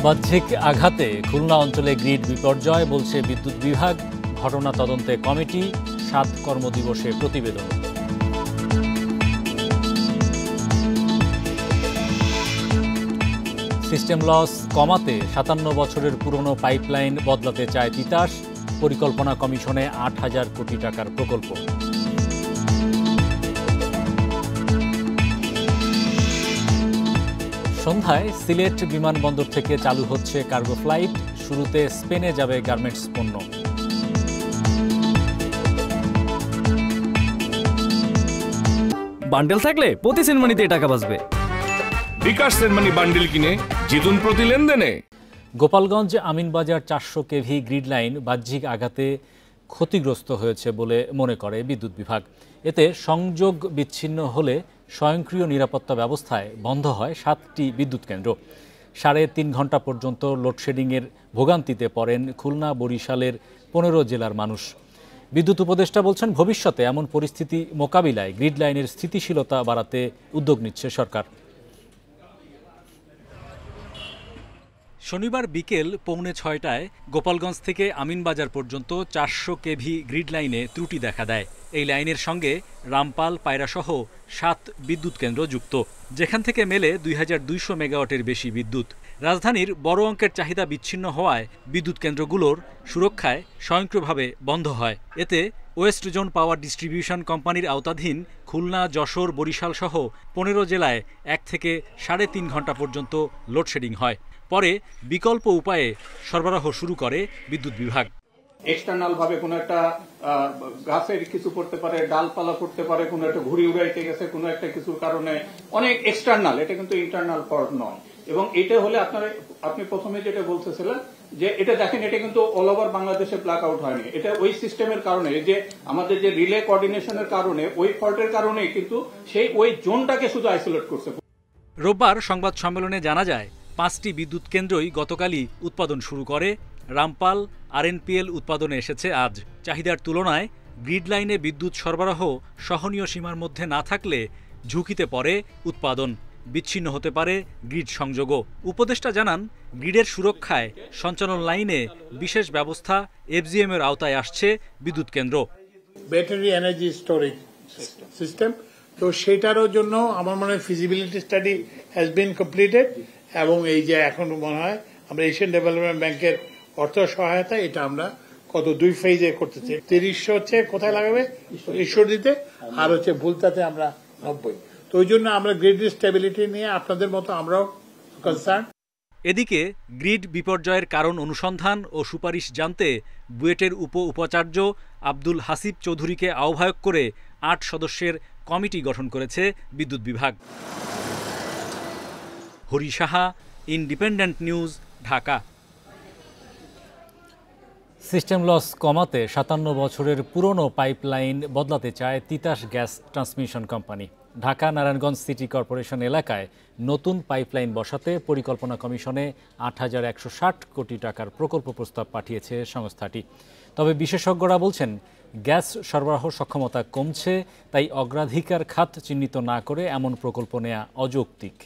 বাহ্যিক আঘাতে খুলনা অঞ্চলে গ্রিড বিপর্যয় বলছে বিদ্যুৎ বিভাগ। ঘটনা তদন্তে কমিটি, ৭ কর্মদিবসে প্রতিবেদন। সিস্টেম লস কমাতে ৫৭ বছরের পুরনো পাইপলাইন বদলাতে চায় তিতাস। পরিকল্পনা কমিশনে ৮,০০০ কোটি টাকার প্রকল্প। সন্ধ্যায় সিলেট বিমানবন্দর থেকে চালু হচ্ছে কার্গো ফ্লাইট। শুরুতে স্পেনে যাবে গার্মেন্টস পণ্য। বান্ডেল থাকলে প্রতি সেনমানিতে টাকা বাঁচবে। বিকাশ সেনমানি বান্ডেল কিনে জিতুন প্রতি লেনদেনে। Gopalganj Aminbazar ৪০০ KV grid line বাহ্যিক আঘাতে ক্ষতিগ্রস্ত হয়েছে বলে মনে করে বিদ্যুৎ বিভাগ। এতে সংযোগ বিচ্ছিন্ন হলে স্বয়ংক্রিয় নিরাপত্তা ব্যবস্থায় বন্ধ হয় ৭টি বিদ্যুৎ কেন্দ্র। ৩.৫ ঘন্টা পর্যন্ত লোডশেডিংয়ের ভোগান্তিতে পড়েন খুলনা, বরিশালের ১৫ জেলার মানুষ। বিদ্যুৎ উপদেষ্টা বলছেন, ভবিষ্যতে এমন পরিস্থিতি মোকাবিলায় গ্রিড লাইনের স্থিতিশীলতা বাড়াতে উদ্যোগ নিচ্ছে সরকার। শনিবার বিকেল ৫:৩০টায় গোপালগঞ্জ থেকে আমিনবাজার পর্যন্ত ৪০০ কেভি গ্রিড লাইনে ত্রুটি দেখা দেয়। এই লাইনের সঙ্গে রামপাল, পায়রাসহ ৭ বিদ্যুৎ কেন্দ্র যুক্ত, যেখান থেকে মেলে ২,২০০ মেগাওয়াটের বেশি বিদ্যুৎ। রাজধানীর বড় অঙ্কের চাহিদা বিচ্ছিন্ন হওয়ায় বিদ্যুৎ কেন্দ্রগুলোর সুরক্ষায় স্বয়ংক্রিয়ভাবে বন্ধ হয়। এতে ওয়েস্ট জোন পাওয়ার ডিস্ট্রিবিউশন কোম্পানির আওতাধীন খুলনা, যশোর, বরিশাল সহ ১৫ জেলায় ১ থেকে ৩.৫ ঘন্টা পর্যন্ত লোডশেডিং হয়। পরে বিকল্প উপায়ে সরবরাহ শুরু করে বিদ্যুৎ বিভাগ। এক্সটার্নাল ভাবে কোনো একটা গাছের কিছু করতে পারে, ডালপালা করতে পারে, কোনো একটা ঘুড়ি উড়াইতে গেছে কোনো একটা কিছুর কারণে, অনেক এক্সটার্নাল, এটা কিন্তু ইন্টারনাল ফল্ট নয়। এবং এটা হলে আপনি প্রথমে যেটা বলতেছিলেন যে এটা দেখেন, এটা কিন্তু অল ওভার বাংলাদেশে ব্ল্যাক আউট হয়নি। এটা ওই সিস্টেমের কারণে, যে আমাদের যে রিলে কোঅর্ডিনেশনের কারণে, ওই ফল্টের কারণে কিন্তু সেই ওই জোনটাকে শুধু আইসোলেট করছে। রোববার সংবাদ সম্মেলনে জানা যায়, 5টি বিদ্যুৎ কেন্দ্রই গতকালই উৎপাদন শুরু করে। রামপাল আরএনপিএল উৎপাদনে এসেছে আজ। চাহিদার তুলনায় গ্রিড লাইনে বিদ্যুৎ সরবরাহ সহনীয় সীমার মধ্যে না থাকলে ঝুঁকিতে পড়ে উৎপাদন, বিচ্ছিন্ন হতে পারে গ্রিড সংযোগও। উপদেষ্টা জানান, গ্রিডের সুরক্ষায় সঞ্চালন লাইনে বিশেষ ব্যবস্থা এফজিএম এর আওতায় আসছে বিদ্যুৎ কেন্দ্র। ব্যাটারি এনার্জি স্টোরেজ সিস্টেম, তো সেটারও জন্য আমার মনে হয় feasibility study has been completed, এবং এই যে এখন মনে হয় আমরা এশিয়ান ডেভেলপমেন্ট ব্যাংকের অর্থ সহায়তা, এটা আমরা কত 2 ফেজে করতেছি। ৩০ হচ্ছে কোথায় লাগাবে, ঈশ্বরদীতে, আর হচ্ছে ভুলতাতে আমরা ৯০। তো ওই জন্য আমরা গ্রিড স্টেবিলিটি নিয়ে আপনাদের মতো আমরাও কনসার্ন। এদিকে গ্রিড বিপর্যয়ের কারণ অনুসন্ধান ও সুপারিশ জানতে বুয়েটের উপাচার্য আব্দুল হাসিব চৌধুরীকে আহ্বায়ক করে ৮ সদস্যের কমিটি গঠন করেছে বিদ্যুৎ বিভাগ। Hari Saha, independent news, Dhaka. System loss কমাতে ৫৭ বছরের পুরনো পাইপলাইন বদলাতে চায় Titas gas transmission company. Dhaka Narayanganj city corporation এলাকায় নতুন পাইপলাইন বসাতে পরিকল্পনা কমিশনে ৮,১৬০ কোটি টাকার প্রকল্প প্রস্তাব পাঠিয়েছে সংস্থাটি। তবে বিশেষজ্ঞরা বলছেন, গ্যাস সরবরাহ সক্ষমতা কমছে, তাই অগ্রাধিকার খাত চিহ্নিত না করে এমন প্রকল্প নেওয়া অযৌক্তিক।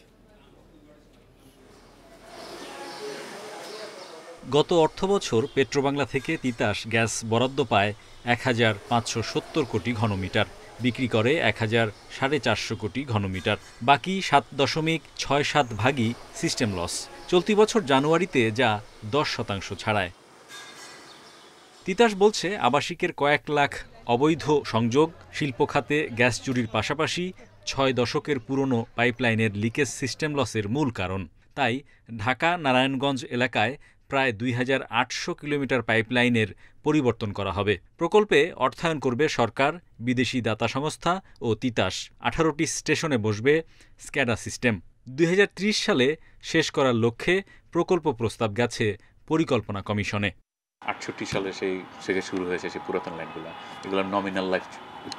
গত অর্থবছর পেট্রোবাংলা থেকে তিতাস গ্যাস বরাদ্দ পায় ১,৫৭০ কোটি ঘনমিটার, বিক্রি করে ১,৪৫০ কোটি ঘনমিটার। বাকি ৭.৬৭ ভাগই সিস্টেম লস। চলতি বছর জানুয়ারিতে যা ১০% ছাড়ায়। তিতাস বলছে, আবাসিকের কয়েক লাখ অবৈধ সংযোগ, শিল্প খাতে গ্যাস চুরির পাশাপাশি ৬ দশকের পুরনো পাইপলাইনের লিকেজ সিস্টেম লসের মূল কারণ। তাই ঢাকা নারায়ণগঞ্জ এলাকায় প্রায় ২,৮০০ কিলোমিটার পাইপলাইনের পরিবর্তন করা হবে। প্রকল্পে অর্থায়ন করবে সরকার, বিদেশি দাতা সংস্থা ও তিতাস। 18টি স্টেশনে বসবে স্ক্যাডা সিস্টেম। ২০৩০ সালে শেষ করার লক্ষ্যে প্রকল্প প্রস্তাব গেছে পরিকল্পনা কমিশনে। ৬৮ সালে সেটা শুরু হয়েছে, সেই পুরাতন লাইনগুলো, এগুলো নমিনাল লাইফ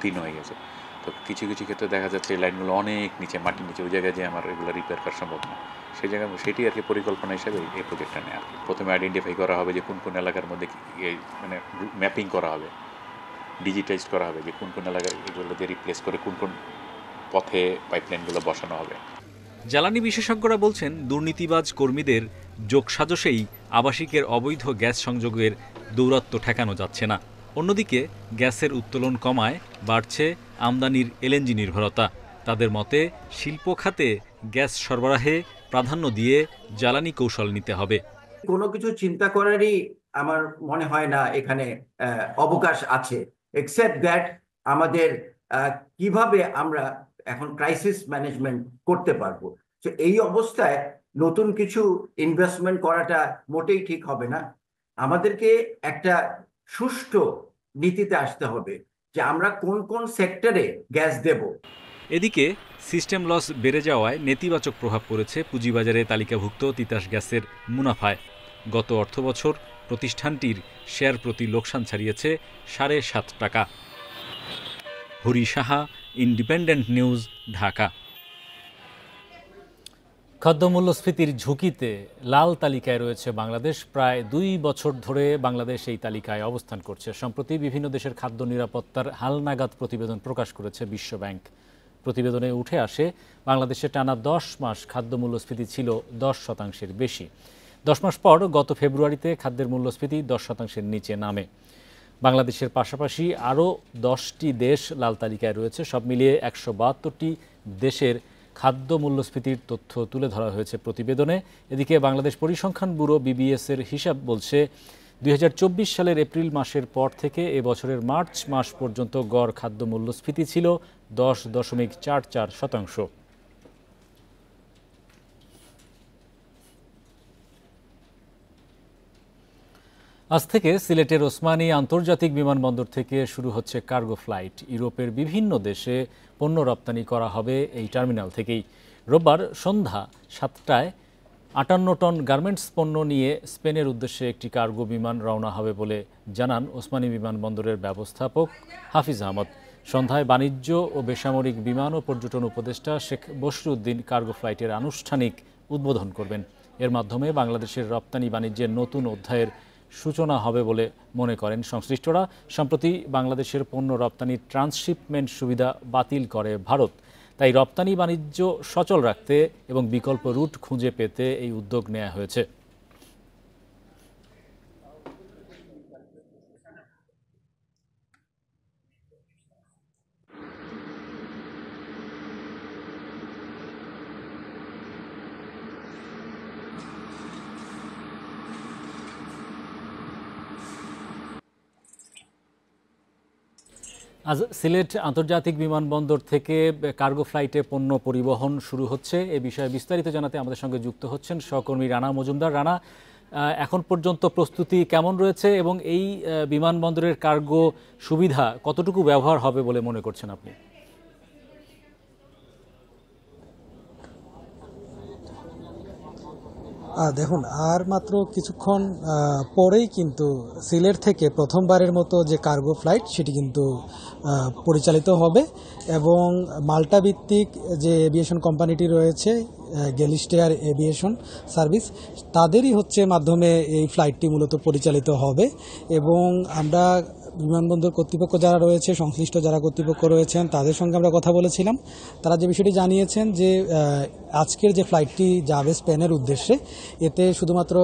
3 হয়ে গেছে। তো কিছু কিছু ক্ষেত্রে দেখা যাচ্ছে এই লাইনগুলো অনেক নিচে, মাটির নিচে, ওই জায়গায় যে আমার এগুলো রিপেয়ার করা সম্ভব না। সেই জায়গায় সেটি আর কি পরিকল্পনা হিসেবে এই প্রজেক্টটা নেয় আর কি। প্রথমে আইডেন্টিফাই করা হবে যে কোন কোন এলাকার মধ্যে মানে ম্যাপিং করা হবে, ডিজিটাইজ করা হবে যে কোন কোন এলাকায় এগুলো দিয়ে রিপ্লেস করে কোন কোন পথে পাইপলাইনগুলো বসানো হবে। জ্বালানি বিশেষজ্ঞরা বলছেন, দুর্নীতিবাজ কর্মীদের যোগসাজশেই আবাসিকের অবৈধ গ্যাস সংযোগের দৌরাত্ম্য ঠেকানো যাচ্ছে না। অন্যদিকে গ্যাসের উত্তোলন কমায় বাড়ছে আমদানির এলএনজি নির্ভরতা। তাদের মতে শিল্প খাতে গ্যাস সরবরাহে প্রাধান্য দিয়ে জ্বালানি কৌশল নিতে হবে। কোনো কিছু চিন্তা করারই আমার মনে হয় না এখানে অবকাশ আছে, এক্সেপ্ট দ্যাট আমাদের কিভাবে আমরা এখন ক্রাইসিস ম্যানেজমেন্ট করতে পারবো। তো এই অবস্থায় নতুন কিছু ইনভেস্টমেন্ট করাটা মোটেই ঠিক হবে না। আমাদেরকে একটা সুষ্ঠু নীতিতে আসতে হবে যে আমরা কোন কোন সেক্টরে গ্যাস দেব। এদিকে সিস্টেম লস বেড়ে যাওয়ায় নেতিবাচক প্রভাব পড়েছে পুঁজিবাজারে তালিকাভুক্ত তিতাস গ্যাসের মুনাফায়। গত অর্থবছর প্রতিষ্ঠানটির শেয়ার প্রতি লোকসান ছাড়িয়েছে 7.5 টাকা। Hari Saha, independent news, Dhaka. খাদ্য মূল্যস্ফীতির ঝুঁকিতে লাল তালিকায় রয়েছে বাংলাদেশ। প্রায় 2 বছর ধরে বাংলাদেশ এই তালিকায় অবস্থান করছে। সম্প্রতি বিভিন্ন দেশের খাদ্য নিরাপত্তার হালনাগাদ প্রতিবেদন প্রকাশ করেছে বিশ্বব্যাংক। প্রতিবেদনে উঠে আসে বাংলাদেশে টানা 10 মাস খাদ্য মূল্যস্ফীতি ছিল 10% বেশি। 10 মাস পর গত ফেব্রুয়ারিতে খাদ্যের মূল্যস্ফীতি 10% নিচে নামে। বাংলাদেশের পাশাপাশি আরও 10টি দেশ লাল তালিকায় রয়েছে। সব মিলিয়ে 172টি দেশের খাদ্য মূল্যস্ফীতির তথ্য তুলে ধরা হয়েছে প্রতিবেদনে। এদিকে বাংলাদেশ পরিসংখ্যান ব্যুরো বিবিএস-এর হিসাব বলছে 2024 সালের এপ্রিল মাসের পর থেকে এবছরের মার্চ মাস পর্যন্ত গড় খাদ্য মূল্যস্ফীতি ছিল 10.44%। আজ থেকে সিলেটের ওসমানী আন্তর্জাতিক বিমানবন্দর থেকে শুরু হচ্ছে কার্গো ফ্লাইট। ইউরোপের বিভিন্ন দেশে পণ্য রপ্তানি করা হবে এই টার্মিনাল থেকেই। রোববার সন্ধ্যা 7টায় 58 টন গার্মেন্টস পণ্য নিয়ে স্পেনের উদ্দেশ্যে একটি কার্গো বিমান রওনা হবে বলে জানান ওসমানী বিমানবন্দরের ব্যবস্থাপক হাফিজ আহমদ। সন্ধ্যায় বাণিজ্য ও বেসামরিক বিমান ও পর্যটন উপদেষ্টা শেখ বশরুদ্দিন কার্গো ফ্লাইটের আনুষ্ঠানিক উদ্বোধন করবেন। এর মাধ্যমে বাংলাদেশের রপ্তানি বাণিজ্যের নতুন অধ্যায়ের সূচনা হবে বলে মনে করেন সংশ্লিষ্টরা। সম্প্রতি বাংলাদেশের পণ্য রপ্তানির ট্রান্সশিপমেন্ট সুবিধা বাতিল করে ভারত। তাই রপ্তানি বাণিজ্য সচল রাখতে এবং বিকল্প রুট খুঁজে পেতে এই উদ্যোগ নেওয়া হয়েছে। আজ সিলেট আন্তর্জাতিক বিমানবন্দর থেকে কার্গো ফ্লাইটে পণ্য পরিবহন শুরু হচ্ছে। এ বিষয়ে বিস্তারিত জানাতে আমাদের সঙ্গে যুক্ত হচ্ছেন সহকর্মী রানা মজুমদার। রানা, এখন পর্যন্ত প্রস্তুতি কেমন রয়েছে এবং এই বিমানবন্দরের কার্গো সুবিধা কতটুকু ব্যবহার হবে বলে মনে করছেন আপনি? দেখুন, আর মাত্র কিছুক্ষণ পরেই কিন্তু সিলেট থেকে প্রথমবারের মতো যে কার্গো ফ্লাইট সেটি কিন্তু পরিচালিত হবে এবং মাল্টা ভিত্তিক যে এভিয়েশন কোম্পানিটি রয়েছে গ্যালিস্টেয়ার এভিয়েশন সার্ভিস, তাদেরই মাধ্যমে এই ফ্লাইটটি মূলত পরিচালিত হবে। এবং আমরা বিমানবন্দর কর্তৃপক্ষ যারা রয়েছে, সংশ্লিষ্ট যারা কর্তৃপক্ষ রয়েছেন, তাদের সঙ্গে আমরা কথা বলেছিলাম। তারা যে বিষয়টি জানিয়েছেন যে আজকের যে ফ্লাইটটি যাবে স্পেনের উদ্দেশ্যে, এতে শুধুমাত্র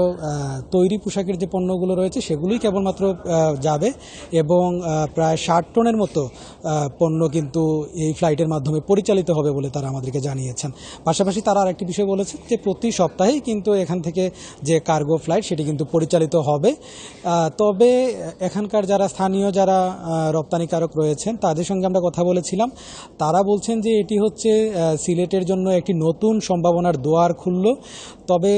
তৈরি পোশাকের যে পণ্যগুলো রয়েছে সেগুলোই কেবলমাত্র যাবে এবং প্রায় 60 টনের মতো পণ্য কিন্তু এই ফ্লাইটের মাধ্যমে পরিচালিত হবে বলে তারা আমাদেরকে জানিয়েছেন। পাশাপাশি তারা আরেকটি বিষয় বলেছেন যে প্রতি সপ্তাহেই কিন্তু এখান থেকে যে কার্গো ফ্লাইট সেটি কিন্তু পরিচালিত হবে। তবে এখানকার যারা স্থানীয় যারা রপ্তানিকারক রয়েছেন তাদের সঙ্গে আমরা কথা বলেছিলাম। তারা বলছেন যে এটি সিলেটের জন্য একটি নতুন সম্ভাবনার দুয়ার খুলল। তবে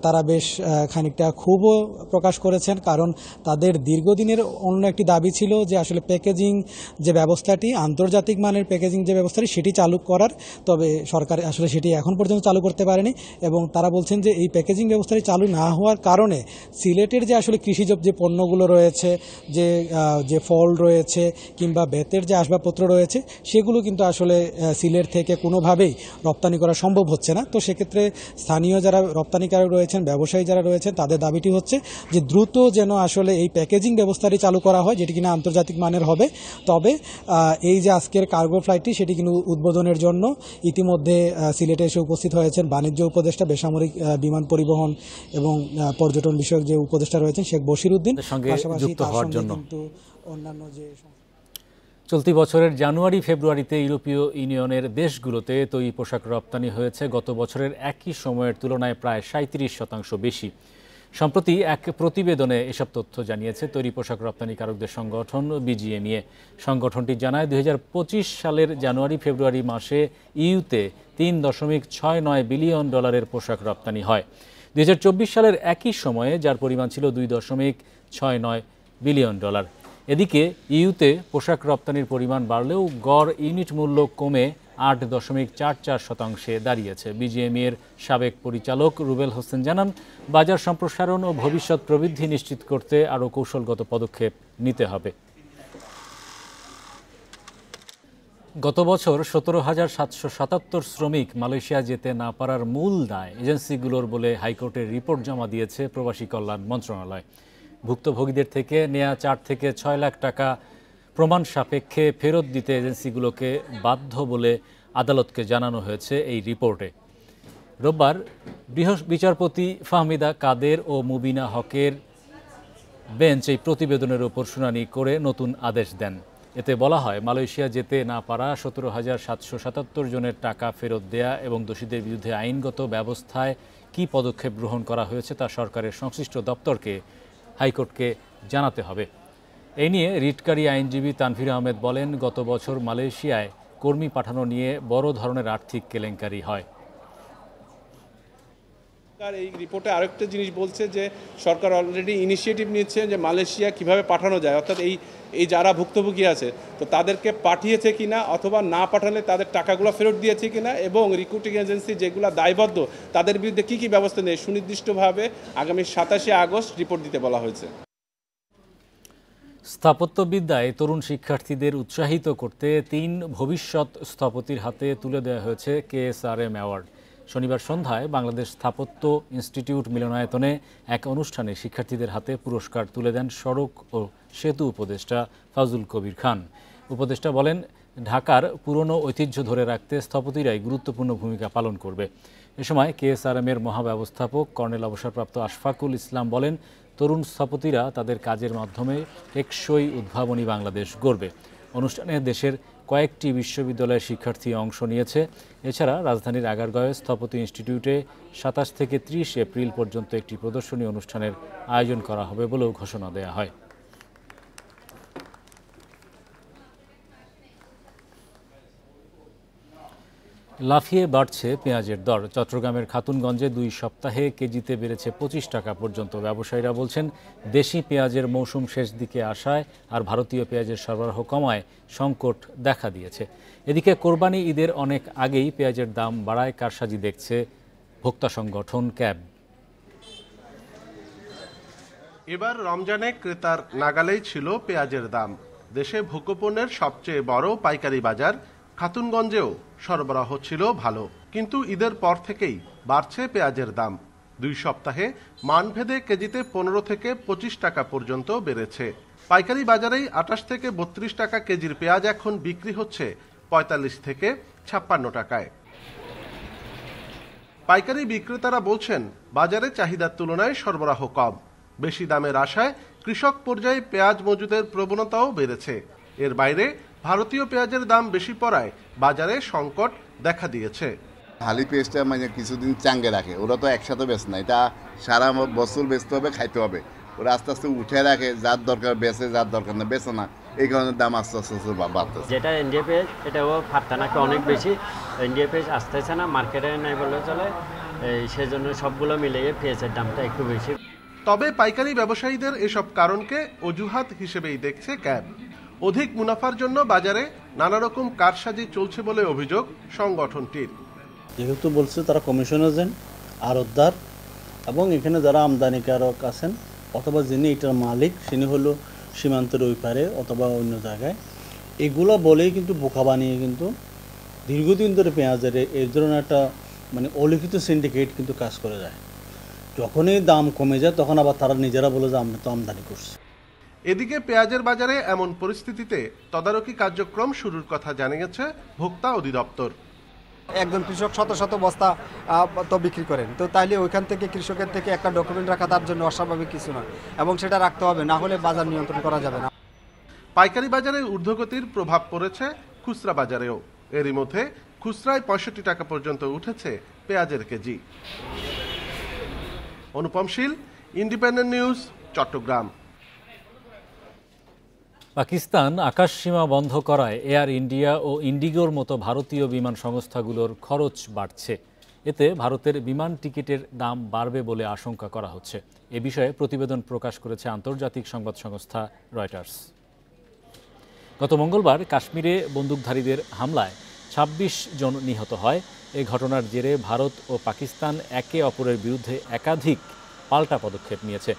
তারা বেশ খানিকটা ক্ষোভও প্রকাশ করেছেন, কারণ তাদের দীর্ঘদিনের অন্য একটি দাবি ছিল যে আসলে প্যাকেজিং যে ব্যবস্থাটি, আন্তর্জাতিক মানের প্যাকেজিং যে ব্যবস্থাটি সেটি চালু করার। তবে সরকার আসলে সেটি এখন পর্যন্ত চালু করতে পারেনি এবং তারা বলছেন যে এই প্যাকেজিং ব্যবস্থাটি চালু না হওয়ার কারণে সিলেটের যে আসলে কৃষিজ যে পণ্যগুলো রয়েছে, যে ফল রয়েছে কিংবা বেতের যে আসবাবপত্র রয়েছে সেগুলো কিন্তু আসলে সিলেট থেকে কোনোভাবেই রপ্তানি করা সম্ভব হচ্ছে না। তো সেক্ষেত্রে স্থানীয় যারা রপ্তানিকারক রয়েছেন, ব্যবসায়ী যারা রয়েছেন, তাদের দাবিটি হচ্ছে যে দ্রুত যেন আসলে এই প্যাকেজিং ব্যবস্থাটি চালু করা হয়, যেটি কিনা আন্তর্জাতিক মানের হবে। তবে এই যে আজকের কার্গো ফ্লাইটটি সেটি কিন্তু উদ্বোধনের জন্য ইতিমধ্যে সিলেটে এসে উপস্থিত হয়েছেন বাণিজ্য উপদেষ্টা, বেসামরিক বিমান পরিবহন এবং পর্যটন বিষয়ক যে উপদেষ্টা রয়েছেন শেখ বশিরউদ্দিন, পাশাপাশি তার সঙ্গে কিন্তু অন্যান্য যে চলতি বছরের জানুয়ারি-ফেব্রুয়ারিতে ইউরোপীয় ইউনিয়নের দেশগুলোতে তৈরি পোশাক রপ্তানি হয়েছে গত বছরের একই সময়ের তুলনায় প্রায় 37% বেশি। সম্প্রতি এক প্রতিবেদনে এসব তথ্য জানিয়েছে তৈরি পোশাক রপ্তানিকারকদের সংগঠন বিজিএমইএ। সংগঠনটি জানায় 2025 সালের জানুয়ারি-ফেব্রুয়ারি মাসে ইউতে $3.69 বিলিয়ন পোশাক রপ্তানি হয়। 2024 সালের একই সময়ে যার পরিমাণ ছিল $2.69 বিলিয়ন। এদিকে ইউতে পোশাক রপ্তানির পরিমাণ বাড়লেও গড় ইউনিট মূল্য কমে 8.44% দাঁড়িয়েছে। বিজিএমইএর সাবেক পরিচালক রুবেল হোসেন জানান, বাজার সম্প্রসারণ ও ভবিষ্যৎ প্রবৃদ্ধি নিশ্চিত করতে আরও কৌশলগত পদক্ষেপ নিতে হবে। গত বছর 17,777 শ্রমিক মালয়েশিয়া যেতে না পারার মূল দায় এজেন্সিগুলোর বলে হাইকোর্টের রিপোর্ট জমা দিয়েছে প্রবাসী কল্যাণ মন্ত্রণালয়। ভুক্তভোগীদের থেকে নেয়া 4 থেকে 6 লাখ টাকা প্রমাণ সাপেক্ষে ফেরত দিতে এজেন্সিগুলোকে বাধ্য বলে আদালতকে জানানো হয়েছে এই রিপোর্টে। রোববার বিচারপতি ফাহমিদা কাদের ও মুবিনা হকের বেঞ্চ এই প্রতিবেদনের ওপর শুনানি করে নতুন আদেশ দেন। এতে বলা হয়, মালয়েশিয়া যেতে না পারা 17,777 জনের টাকা ফেরত দেয়া এবং দোষীদের বিরুদ্ধে আইনগত ব্যবস্থায় কী পদক্ষেপ গ্রহণ করা হয়েছে তা সরকারের সংশ্লিষ্ট দপ্তরকে হাইকোর্টকে জানাতে হবে। এই নিয়ে রিটকারী আইনজীবী তানভীর আহমেদ বলেন, গত বছর মালয়েশিয়ায় কর্মী পাঠানো নিয়ে বড় ধরনের আর্থিক কেলেঙ্কারি হয়। এই রিপোর্টে আরেকটা জিনিস বলছে যে সরকার অলরেডি ইনিশিয়েটিভ নিচ্ছে যে মালয়েশিয়া কিভাবে পাঠানো যায়, অর্থাৎ এই যারা ভুক্তভোগী আছে তো তাদেরকে পাঠিয়েছে কিনা অথবা না পাঠালে তাদের টাকাগুলো ফেরত দিয়েছে কিনা এবং রিক্রুটিং এজেন্সি যেগুলো দায়বদ্ধ তাদের বিরুদ্ধে কী কী ব্যবস্থা নেয় সুনির্দিষ্টভাবে আগামী 27 আগস্ট রিপোর্ট দিতে বলা হয়েছে। স্থাপত্যবিদ্যায় তরুণ শিক্ষার্থীদের উৎসাহিত করতে 3 ভবিষ্যৎ স্থপতির হাতে তুলে দেওয়া হয়েছে KSRM অ্যাওয়ার্ড। শনিবার সন্ধ্যায় বাংলাদেশ স্থাপত্য ইনস্টিটিউট মিলনায়তনে এক অনুষ্ঠানে শিক্ষার্থীদের হাতে পুরস্কার তুলে দেন সড়ক ও সেতু উপদেষ্টা ফাজুল কবির খান। উপদেষ্টা বলেন, ঢাকার পুরনো ঐতিহ্য ধরে রাখতে স্থপতিরাই গুরুত্বপূর্ণ ভূমিকা পালন করবে। এ সময় KSRM-এর মহাব্যবস্থাপক কর্নেল অবসরপ্রাপ্ত আশফাকুল ইসলাম বলেন, তরুণ স্থপতিরা তাদের কাজের মাধ্যমে টেকসই উদ্ভাবনী বাংলাদেশ গড়বে। অনুষ্ঠানে দেশের কয়েকটি বিশ্ববিদ্যালয়ের শিক্ষার্থী অংশ নিয়েছে। এছাড়া রাজধানীর আগারগাঁওয়ে স্থপতি ইনস্টিটিউটে 27 থেকে 30 এপ্রিল পর্যন্ত একটি প্রদর্শনী অনুষ্ঠানের আয়োজন করা হবে বলেও ঘোষণা দেওয়া হয়। লাফিয়ে বাড়ছে পেঁয়াজের দর। চট্টগ্রামের খাতুনগঞ্জে 2 সপ্তাহে কেজিতে বেড়েছে 25 টাকা পর্যন্ত। ব্যবসায়ীরা বলছেন, দেশি পেঁয়াজের মৌসুম শেষ দিকে আসায় আর ভারতীয় পেঁয়াজের সরবরাহ কমায় সংকট দেখা দিয়েছে। এদিকে কোরবানি ঈদের অনেক আগেই পেঁয়াজের দাম বাড়ায় কারসাজি দেখছে ভোক্তা সংগঠন ক্যাব। এবার রমজানে ক্রেতার নাগালেই ছিল পেঁয়াজের দাম। দেশে ভোগ্যপণ্যের সবচেয়ে বড় পাইকারি বাজার খাতুনগঞ্জেও সরবরাহ ছিল ভালো, কিন্তু ঈদের পর থেকেই বাড়ছে পেঁয়াজের দাম। 2 সপ্তাহে মানভেদে কেজিতে 15 থেকে 25 টাকা পর্যন্ত বেড়েছে। পাইকারি বাজারেই 28 থেকে 32 টাকা কেজির পেঁয়াজ এখন বিক্রি হচ্ছে 45 থেকে 56 টাকায়। পাইকারি বিক্রেতারা বলছেন, বাজারে চাহিদার তুলনায় সরবরাহ কম। বেশি দামের আশায় কৃষক পর্যায়ে পেঁয়াজ মজুদের প্রবণতাও বেড়েছে। এর বাইরে ভারতীয় পেঁয়াজের দাম বেশি পড়ায় বাজারে সংকট দেখা দিয়েছে। হালি পেঁয়াজটা মানে কিছুদিন চাঙ্গে রাখে, ওরা তো একসাথে বেচ না, এটা সারা বছর বেচতে হবে, খাইতে হবে। ওরা আস্তে আস্তে উঠে রাখে, যার দরকার বেচে, যার দরকার না বেচে না, এই কারণে দাম আস্তে আস্তে বাড়তেছে। যেটা ইন্ডিয়া পেঁয়াজ এটাও ফারতানাকে অনেক বেশি, ইন্ডিয়া পেঁয়াজ আসতেছে না, মার্কেটে নাই বলে চলে, সেজন্য সবগুলো মিলিয়ে পেঁয়াজের দামটা একটু বেশি। তবে পাইকারি ব্যবসায়ীদের এসব কারণকে অজুহাত হিসেবেই দেখছে ক্যাব। অধিক মুনাফার জন্য বাজারে নানা রকম কারসাজি চলছে বলে অভিযোগ সংগঠনটির। যেহেতু বলছে তারা কমিশন এজেন্ট, আড়তদার এবং এখানে যারা আমদানিকারক আছেন অথবা যিনি এটার মালিক তিনি হলো সীমান্তের ওই পারে অথবা অন্য জায়গায়, এগুলো বলেই কিন্তু বোকা বানিয়ে কিন্তু দীর্ঘদিন ধরে পেঁয়াজের এই ধরনের একটা মানে অলিখিত সিন্ডিকেট কিন্তু কাজ করে যায়। যখনই দাম কমে যায় তখন আবার তারা নিজেরা বলে যে আমরা তো আমদানি করছি। এদিকে পেঁয়াজের বাজারে এমন পরিস্থিতিতে তদারকি কার্যক্রম শুরুর কথা জানিয়েছে ভোক্তা অধিদপ্তর। একজন কৃষক শত শত বস্তা তো বিক্রি করেন, তো তাইলে ওইখান থেকে কৃষকের থেকে একটা ডকুমেন্ট রাখা তার জন্য অস্বাভাবিক কিছু নয়, এবং সেটা রাখতে হবে, না হলে বাজার নিয়ন্ত্রণ করা যাবে না। পাইকারি বাজারে ঊর্ধ্বগতির প্রভাব পড়েছে খুচরা বাজারেও। এরই মধ্যে খুচরায় 65 টাকা পর্যন্ত উঠেছে পেঁয়াজের কেজি। অনুপম শীল, ইন্ডিপেন্ডেন্ট নিউজ, চট্টগ্রাম। পাকিস্তান আকাশসীমা বন্ধ করায় এয়ার ইন্ডিয়া ও ইন্ডিগোর মতো ভারতীয় বিমান সংস্থাগুলোর খরচ বাড়ছে। এতে ভারতের বিমান টিকিটের দাম বাড়বে বলে আশঙ্কা করা হচ্ছে। এ বিষয়ে প্রতিবেদন প্রকাশ করেছে আন্তর্জাতিক সংবাদ সংস্থা রয়টার্স। গত মঙ্গলবার কাশ্মীরে বন্দুকধারীদের হামলায় ২৬ জন নিহত হয়। এই ঘটনার জেরে ভারত ও পাকিস্তান একে অপরের বিরুদ্ধে একাধিক পাল্টা পদক্ষেপ নিয়েছে।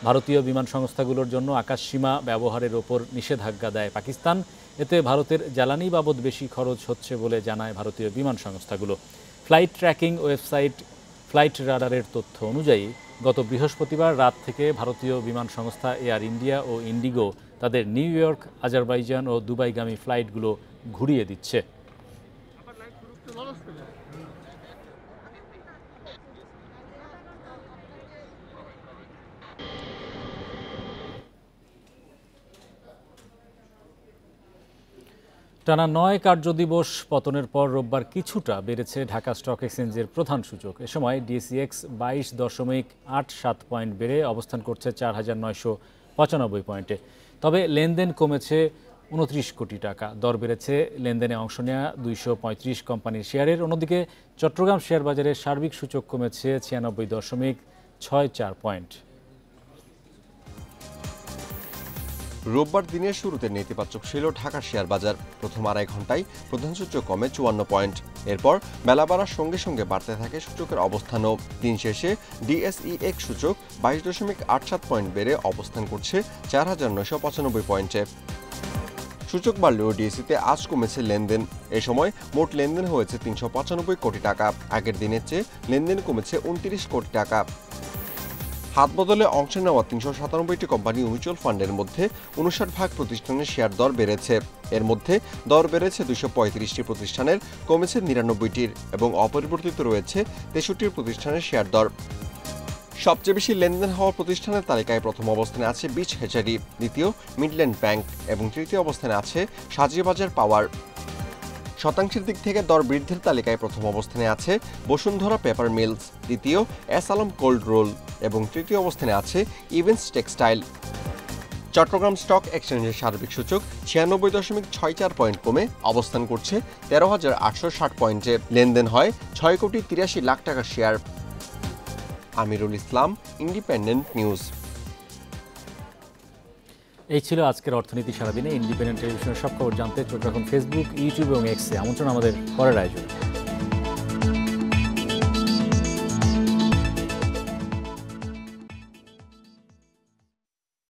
ভারতীয় বিমান সংস্থাগুলোর জন্য আকাশসীমা ব্যবহারের ওপর নিষেধাজ্ঞা দেয় পাকিস্তান। এতে ভারতের জ্বালানি বাবদ বেশি খরচ হচ্ছে বলে জানায় ভারতীয় বিমান সংস্থাগুলো। ফ্লাইট ট্র্যাকিং ওয়েবসাইট ফ্লাইট রাডারের তথ্য অনুযায়ী গত বৃহস্পতিবার রাত থেকে ভারতীয় বিমান সংস্থা এয়ার ইন্ডিয়া ও ইন্ডিগো তাদের নিউ ইয়র্ক, আজারবাইজান ও দুবাইগামী ফ্লাইটগুলো ঘুরিয়ে দিচ্ছে। টানা ৯ কার্যদিবস পতনের পর রোববার কিছুটা বেড়েছে ঢাকা স্টক এক্সচেঞ্জের প্রধান সূচক। এ সময় ডিএসইএক্স 22.87 পয়েন্ট বেড়ে অবস্থান করছে ৪,৯৯৫ পয়েন্টে। তবে লেনদেন কমেছে 29 কোটি টাকা। দর বেড়েছে লেনদেনে অংশ নেওয়া 235 কোম্পানির শেয়ারের। অন্যদিকে চট্টগ্রাম শেয়ার বাজারের সার্বিক সূচক কমেছে 96.64 পয়েন্ট। রোববার দিনের শুরুতে নেতিবাচক ছিল ঢাকার শেয়ার বাজার। প্রথম আড়াই ঘন্টায় প্রধান সূচক কমে 54 পয়েন্ট। এরপর বেলা বাড়ার সঙ্গে সঙ্গে বাড়তে থাকে সূচকের অবস্থানও। দিন শেষে ডিএসইএক্স সূচক 22.87 পয়েন্ট বেড়ে অবস্থান করছে 4,995 পয়েন্টে। সূচক বাড়লেও ডিএসইতে আজ কমেছে লেনদেন। এ সময় মোট লেনদেন হয়েছে 395 কোটি টাকা। আগের দিনের চেয়ে লেনদেন কমেছে 29 কোটি টাকা। হাত বদলে অংশ নেওয়া 397টি কোম্পানি ও মিউচুয়াল ফান্ডের মধ্যে 59 প্রতিষ্ঠানের শেয়ার দর বেড়েছে। এর মধ্যে দর বেড়েছে 235টি প্রতিষ্ঠানের, কমেছে 99টির এবং অপরিবর্তিত রয়েছে 63 প্রতিষ্ঠানের শেয়ার দর। সবচেয়ে বেশি লেনদেন হওয়া প্রতিষ্ঠানের তালিকায় প্রথম অবস্থানে আছে বিচ হ্যাচারি, দ্বিতীয় মিডল্যান্ড ব্যাংক এবং তৃতীয় অবস্থানে আছে সাজিয়াবাজার পাওয়ার। শতাংশের দিক থেকে দর বৃদ্ধির তালিকায় প্রথম অবস্থানে আছে বসুন্ধরা পেপার মিলস, দ্বিতীয় এস আলম কোল্ড রোল এবং তৃতীয় অবস্থানে আছে ইভেন্টস টেক্সটাইল। চট্টগ্রাম স্টক এক্সচেঞ্জের সার্বিক সূচক 96.64 পয়েন্ট কমে অবস্থান করছে 13,860 পয়েন্টে। লেনদেন হয় 6,83,00,000 টাকার share. Amirul Islam, independent news. এই ছিল আজকের অর্থনীতি সারাদিনে। ইন্ডিপেন্ডেন্ট টেলিভিশনের সব খবর জানতে চোখ রাখুন ফেসবুক, ইউটিউব এবং এক্সে। আমন্ত্রণ আমাদের পরের আয়োজনে।